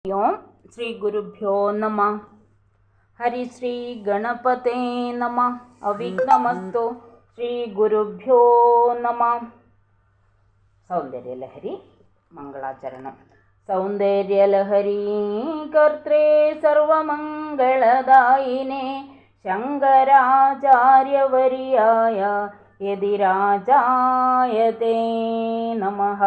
ओम श्री गुरुभ्यो नमः। हरि श्री गणपते नमः। अविघ्नमस्तु श्री गुरुभ्यो नमः। सौंदर्यलहरी मंगलाचरणम। सौंदर्यलहरी कर्त्रे सर्वमंगलदायिने शंकराचार्यवर्याय यदिराजायते नमः।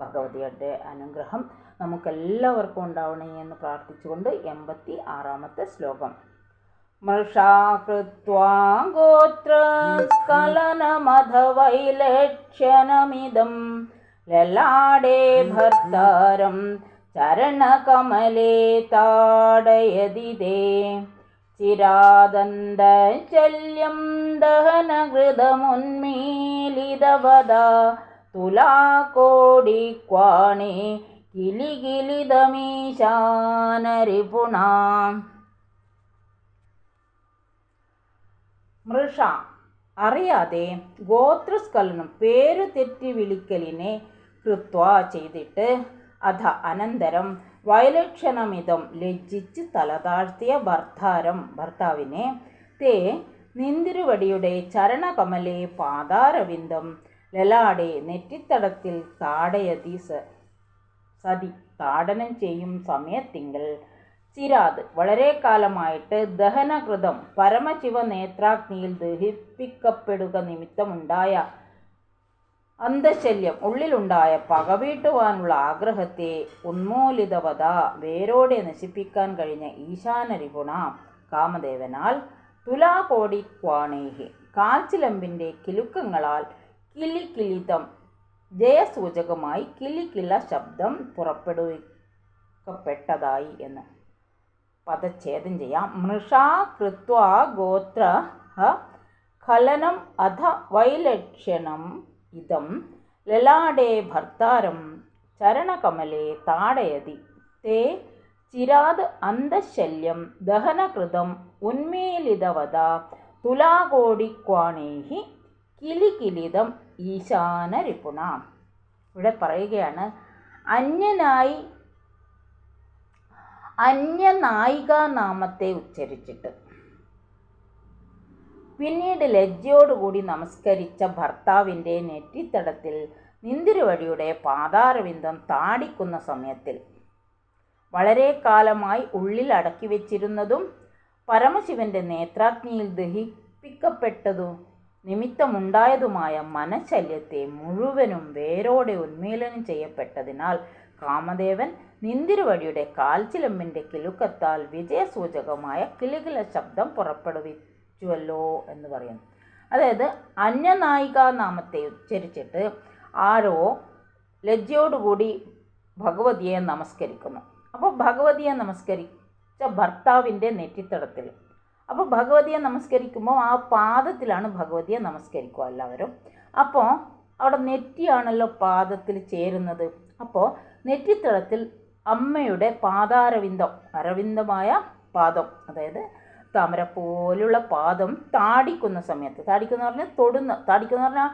ഭഗവതിയുടെ അനുഗ്രഹം നമുക്കെല്ലാവർക്കും ഉണ്ടാവണേ എന്ന് പ്രാർത്ഥിച്ചുകൊണ്ട് 86-ാമത്തെ ശ്ലോകം. മൃഷാകൃത്വാ ഗോത്രസ്ഖലനമധവൈലക്ഷണമിദം ലലാടേ ഭർത്താരം ചരണകമലേ താടയതിദേ ചിരാദന്തശല്യം ദഹനകൃതമുന്മീലിതവദാ തുലാകോടിക്വാണേ കിലികിലിതമീശാനരിപുണാ. മൃഷ അറിയാതെ ഗോത്രസ്ഖലനം പേരു തെറ്റി വിളിക്കലിനെ കൃത്വ ചെയ്തിട്ട് അധ അനന്തരം വൈലക്ഷണമിതം ലജ്ജിച്ച് തലതാഴ്ത്തിയ ഭർത്താവിനെ തേ നിന്തിരുവടിയുടെ ചരണകമലെ പാദാരവിന്ദം ലലാടെ നെറ്റിത്തടത്തിൽ താടയതി സതി താടനം ചെയ്യും സമയത്തിങ്കൽ ചിരാത് വളരെ കാലമായിട്ട് ദഹനകൃതം പരമശിവ നേത്രാഗ്നിയിൽ ദഹിപ്പിക്കപ്പെടുക നിമിത്തമുണ്ടായ അന്തശല്യം ഉള്ളിലുണ്ടായ പകവീട്ടുവാനുള്ള ആഗ്രഹത്തെ ഉന്മൂലിതവത വേരോടെ നശിപ്പിക്കാൻ കഴിഞ്ഞ ഈശാനരിപുണ കാമദേവനാൽ തുലാകോടിക്വാണേഹി കാൽച്ചിലമ്പിൻ്റെ കിലുക്കങ്ങളാൽ കിലികിലിതം ജയസൂചകമായി കിലികില ശബ്ദം പുറപ്പെടുവിക്കപ്പെട്ടതായി എന്ന് പദച്ഛേദം ചെയ്യാം. മൃഷാ കൃത്വാ ഗോത്ര ഖലനം അധ വൈലക്ഷണം ഇതം ലലാടേ ഭർത്താരം ചരണകമലേ താടയതി തേ ചിരാത് അന്തശല്യം ദഹനകൃതം ഉന്മീലിതവദ തുലാകോടിക്വാണേഹി കിലികിലിതം ഈശാനരിപുണ. ഇവിടെ പറയുകയാണ്, അന്യനായികാനാമത്തെ ഉച്ചരിച്ചിട്ട് പിന്നീട് ലജ്ജയോടുകൂടി നമസ്കരിച്ച ഭർത്താവിൻ്റെ നെറ്റിത്തടത്തിൽ നിന്തിരുവടിയുടെ പാദാരവിന്ദം താടിക്കുന്ന സമയത്തിൽ വളരെ കാലമായി ഉള്ളിൽ അടക്കി വെച്ചിരുന്നതും പരമശിവന്റെ നേത്രാഗ്നിയിൽ ദഹിപ്പിക്കപ്പെട്ടതും നിമിത്തമുണ്ടായതുമായ മനശല്യത്തെ മുഴുവനും വേരോടെ ഉന്മൂലനം ചെയ്യപ്പെട്ടതിനാൽ കാമദേവൻ നിന്തിരുവടിയുടെ കാൽച്ചിലമ്പിൻ്റെ കിലുക്കത്താൽ വിജയസൂചകമായ കിലുകില ശബ്ദം പുറപ്പെടുവിച്ചുവല്ലോ എന്ന് പറയുന്നു. അതായത് അന്യനായികാനാമത്തെ ഉച്ചരിച്ചിട്ട് ആരോ ലജ്ജയോടുകൂടി ഭഗവതിയെ നമസ്കരിക്കുന്നു. അപ്പോൾ ഭഗവതിയെ നമസ്കരിച്ച ഭർത്താവിൻ്റെ നെറ്റിത്തടത്തിൽ, അപ്പോൾ ഭഗവതിയെ നമസ്കരിക്കുമ്പോൾ ആ പാദത്തിലാണ് ഭഗവതിയെ നമസ്കരിക്കുക എല്ലാവരും. അപ്പോൾ അവിടെ നെറ്റിയാണല്ലോ പാദത്തിൽ ചേരുന്നത്. അപ്പോൾ നെറ്റിത്തടത്തിൽ അമ്മയുടെ പാദാരവിന്ദം, അരവിന്ദമായ പാദം, അതായത് താമര പോലുള്ള പാദം താടിക്കുന്ന സമയത്ത്, താടിക്കുന്ന പറഞ്ഞാൽ തൊടുന്ന, താടിക്കുന്ന പറഞ്ഞാൽ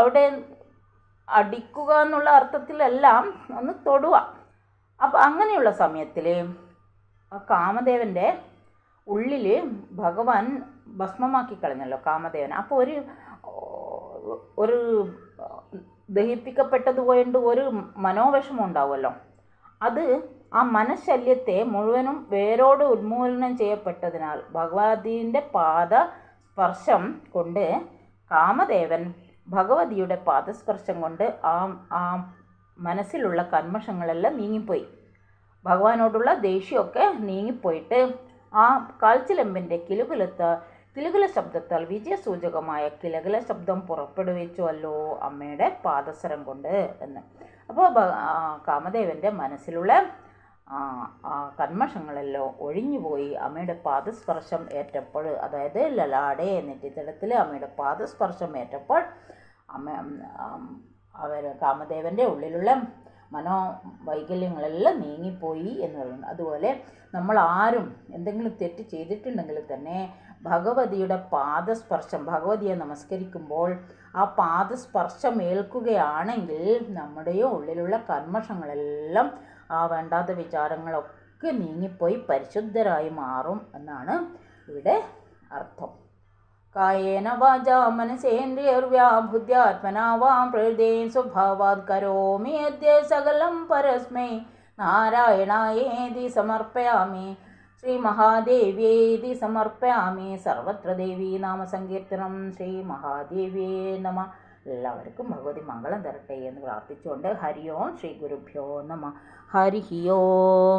അവിടെ അടിക്കുക എന്നുള്ള അർത്ഥത്തിലെല്ലാം ഒന്ന് തൊടുക. അപ്പോൾ അങ്ങനെയുള്ള സമയത്തിൽ കാമദേവൻ്റെ ഉള്ളിൽ ഭഗവാൻ ഭസ്മമാക്കി കളഞ്ഞല്ലോ കാമദേവൻ. അപ്പോൾ ഒരു ദഹിപ്പിക്കപ്പെട്ടതുകൊണ്ട് ഒരു മനോവിഷമം ഉണ്ടാവുമല്ലോ. അത് ആ മനഃശല്യത്തെ മുഴുവനും വേരോട് ഉന്മൂലനം ചെയ്യപ്പെട്ടതിനാൽ ഭഗവതിൻ്റെ പാദസ്പർശം കൊണ്ട് കാമദേവൻ ഭഗവതിയുടെ പാദസ്പർശം കൊണ്ട് ആ മനസ്സിലുള്ള കന്മഷങ്ങളെല്ലാം നീങ്ങിപ്പോയി. ഭഗവാനോടുള്ള ദേഷ്യമൊക്കെ നീങ്ങിപ്പോയിട്ട് ആ കാൽച്ചിലമ്പിൻ്റെ കിലുകില ശബ്ദത്താൽ വിജയസൂചകമായ കിലകില ശബ്ദം പുറപ്പെടുവിച്ചുവല്ലോ അമ്മയുടെ പാദസരം കൊണ്ട് എന്ന്. അപ്പോൾ കാമദേവൻ്റെ മനസ്സിലുള്ള കന്മഷങ്ങളെല്ലാം ഒഴിഞ്ഞുപോയി അമ്മയുടെ പാദസ്പർശം ഏറ്റപ്പോൾ, അതായത് ലലാടെ നെറ്റിത്തടത്തിൽ അമ്മയുടെ പാദസ്പർശം ഏറ്റപ്പോൾ കാമദേവൻ്റെ ഉള്ളിലുള്ള മനോവൈകല്യങ്ങളെല്ലാം നീങ്ങിപ്പോയി എന്ന് പറയുന്നു. അതുപോലെ നമ്മൾ ആരും എന്തെങ്കിലും തെറ്റ് ചെയ്തിട്ടുണ്ടെങ്കിൽ തന്നെ ഭഗവതിയുടെ പാദസ്പർശം, ഭഗവതിയെ നമസ്കരിക്കുമ്പോൾ ആ പാദസ്പർശം ഏൽക്കുകയാണെങ്കിൽ നമ്മുടെയോ ഉള്ളിലുള്ള കന്മഷങ്ങളെല്ലാം ആ വേണ്ടാത്ത വിചാരങ്ങളൊക്കെ നീങ്ങിപ്പോയി പരിശുദ്ധരായി മാറും എന്നാണ് ഇവിടെ അർത്ഥം. കായേന വാചാ മനസേന്ദ്രിയർവാ ബുദ്ധ്യാത്മനാ വാം പ്രകൃതേ സ്വഭാവാത് കരോമി യദ്യ സകലം പരസ്മൈ നാരായണായേതി സമർപ്പയാമി ശ്രീ മഹാദേവ്യേതി സമർപ്പയാമി. സർവത്ര ദേവീ നാമസങ്കീർത്തനം. ശ്രീ മഹാദേവ്യേ നമ. എല്ലാവർക്കും ഭഗവതി മംഗളം തരട്ടെ എന്ന് പ്രാർത്ഥിച്ചുകൊണ്ട് ഹരി ഓം ശ്രീ ഗുരുഭ്യോ നമ. ഹരി ഓം.